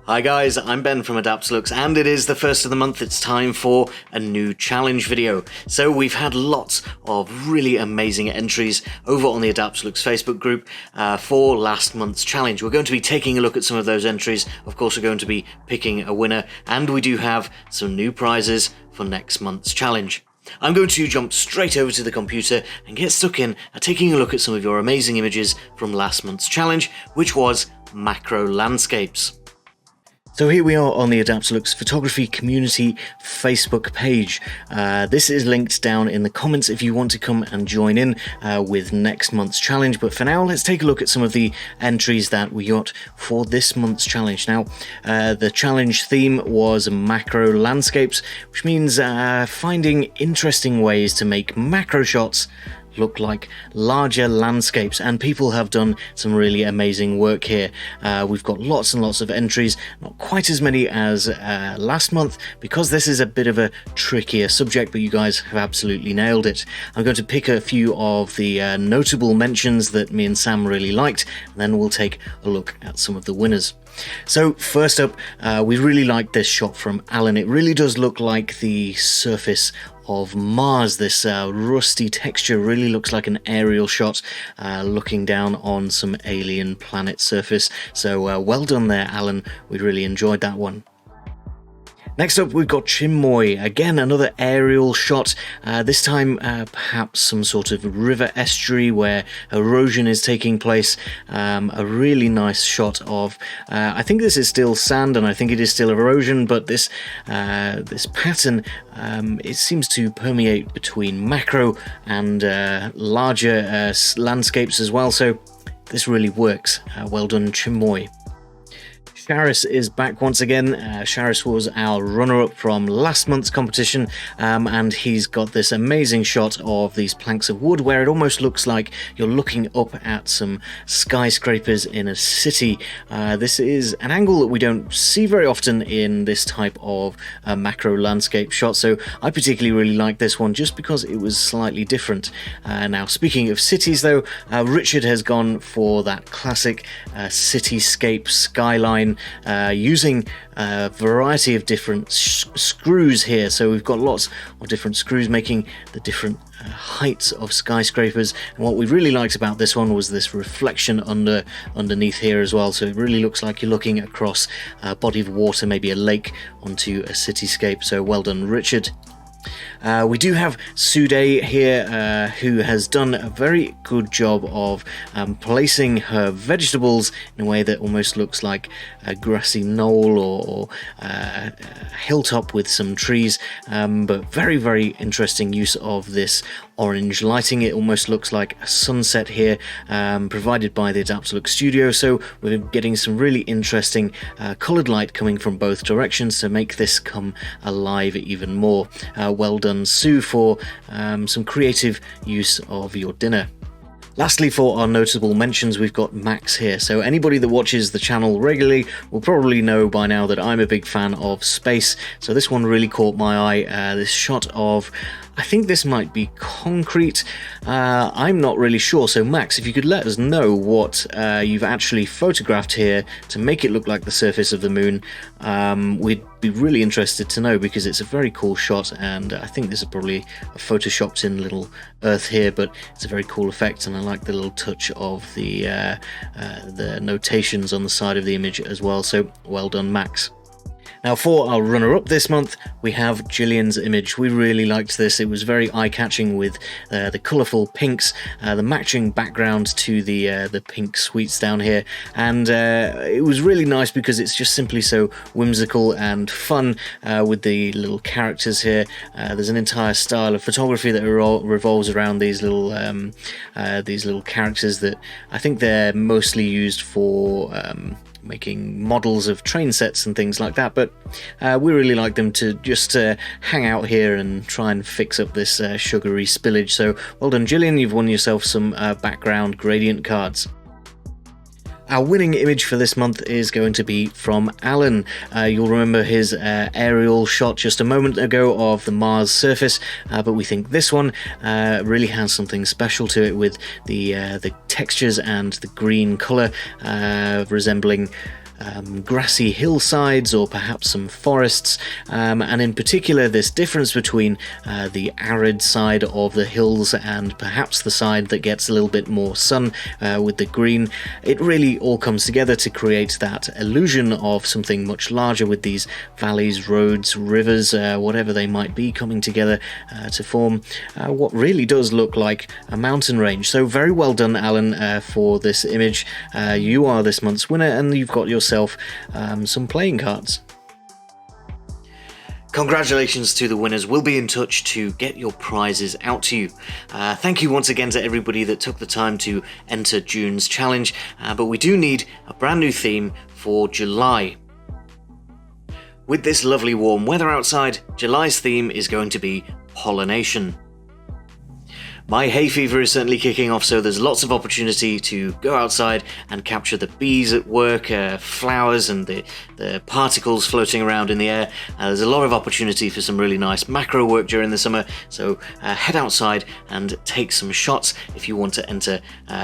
Hi guys, I'm Ben from Adaptalux, and it is the first of the month. It's time for a new challenge video. So we've had lots of really amazing entries over on the Adaptalux Facebook group for last month's challenge. We're going to be taking a look at some of those entries. Of course, we're going to be picking a winner, and we do have some new prizes for next month's challenge. I'm going to jump straight over to the computer and get stuck in at taking a look at some of your amazing images from last month's challenge, which was macro landscapes. So here we are on the Adaptalux Photography Community Facebook page. This is linked down in the comments if you want to come and join in with next month's challenge. But for now, let's take a look at some of the entries that we got for this month's challenge. Now, the challenge theme was macro landscapes, which means finding interesting ways to make macro shots look like larger landscapes, and people have done some really amazing work here. We've got lots and lots of entries, not quite as many as last month because this is a bit of a trickier subject, but you guys have absolutely nailed it. I'm going to pick a few of the notable mentions that me and Sam really liked, and then we'll take a look at some of the winners. So first up, we really like this shot from Alan. It really does look like the surface of Mars. This rusty texture really looks like an aerial shot looking down on some alien planet surface. So well done there, Alan. We really enjoyed that one. Next up, we've got Chimoy. Again, another aerial shot, this time perhaps some sort of river estuary where erosion is taking place. A really nice shot of, I think this is still sand and I think it is still erosion, but this pattern, it seems to permeate between macro and larger landscapes as well, so this really works. Well done, Chimoy. Charis is back once again. Charis was our runner-up from last month's competition, and he's got this amazing shot of these planks of wood where it almost looks like you're looking up at some skyscrapers in a city. This is an angle that we don't see very often in this type of macro landscape shot, so I particularly really like this one just because it was slightly different. Now, speaking of cities though, Richard has gone for that classic cityscape skyline, using a variety of different screws here. So we've got lots of different screws making the different heights of skyscrapers, and what we really liked about this one was this reflection underneath here as well. So it really looks like you're looking across a body of water, maybe a lake, onto a cityscape. So well done, Richard. We do have Sude here, who has done a very good job of placing her vegetables in a way that almost looks like a grassy knoll or a hilltop with some trees, but very, very interesting use of this orange lighting. It almost looks like a sunset here, provided by the Adaptalux studio, so we're getting some really interesting coloured light coming from both directions to make this come alive even more. Well done, Sue, for some creative use of your dinner. Lastly, for our notable mentions, we've got Max here. So anybody that watches the channel regularly will probably know by now that I'm a big fan of space. So this one really caught my eye. This shot of, I think this might be concrete. I'm not really sure. So Max, if you could let us know what you've actually photographed here to make it look like the surface of the moon, we'd be really interested to know, because it's a very cool shot, and I think this is probably a photoshopped in little earth here, but it's a very cool effect, and I like the little touch of the notations on the side of the image as well. So well done, Max. Now, for our runner-up this month, we have Gillian's image. We really liked this. It was very eye-catching with the colourful pinks, the matching background to the pink sweets down here, and it was really nice because it's just simply so whimsical and fun with the little characters here. There's an entire style of photography that revolves around these little characters that I think they're mostly used for making models of train sets and things like that, but we really like them to just hang out here and try and fix up this sugary spillage. So well done, Gillian, you've won yourself some background gradient cards. Our winning image for this month is going to be from Alan. You'll remember his aerial shot just a moment ago of the Mars surface, but we think this one really has something special to it, with the textures and the green colour resembling grassy hillsides or perhaps some forests, and in particular this difference between the arid side of the hills and perhaps the side that gets a little bit more sun with the green. It really all comes together to create that illusion of something much larger with these valleys, roads, rivers, whatever they might be, coming together to form what really does look like a mountain range. So very well done, Alan, for this image. You are this month's winner, and you've got yourself some playing cards. Congratulations to the winners. We'll be in touch to get your prizes out to you. Thank you once again to everybody that took the time to enter June's challenge, but we do need a brand new theme for July. With this lovely warm weather outside, July's theme is going to be pollination. My hay fever is certainly kicking off, so there's lots of opportunity to go outside and capture the bees at work, flowers and the particles floating around in the air. There's a lot of opportunity for some really nice macro work during the summer, so head outside and take some shots if you want to enter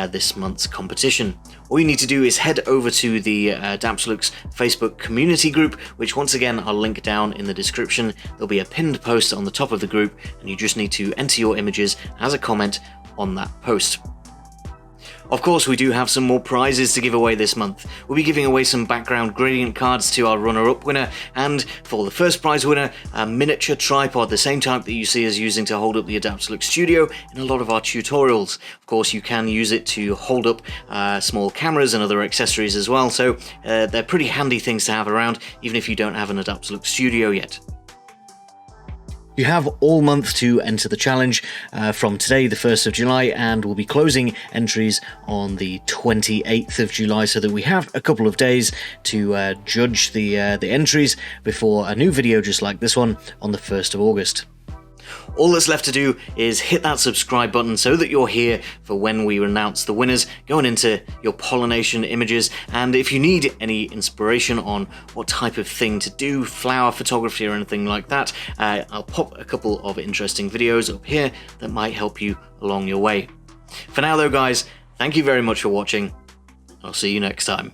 this month's competition. All you need to do is head over to the Adaptalux Facebook community group, which once again I'll link down in the description. There'll be a pinned post on the top of the group, and you just need to enter your images as a comment on that post. Of course, we do have some more prizes to give away this month. We'll be giving away some background gradient cards to our runner-up winner, and for the first prize winner, a miniature tripod, the same type that you see us using to hold up the Adaptalux Studio in a lot of our tutorials. Of course, you can use it to hold up small cameras and other accessories as well, so they're pretty handy things to have around, even if you don't have an Adaptalux Studio yet. You have all month to enter the challenge from today, the 1st of July, and we'll be closing entries on the 28th of July, so that we have a couple of days to judge the entries before a new video just like this one on the 1st of August. All that's left to do is hit that subscribe button so that you're here for when we announce the winners, going into your pollination images. And if you need any inspiration on what type of thing to do, flower photography or anything like that, I'll pop a couple of interesting videos up here that might help you along your way. For now though guys, thank you very much for watching. I'll see you next time.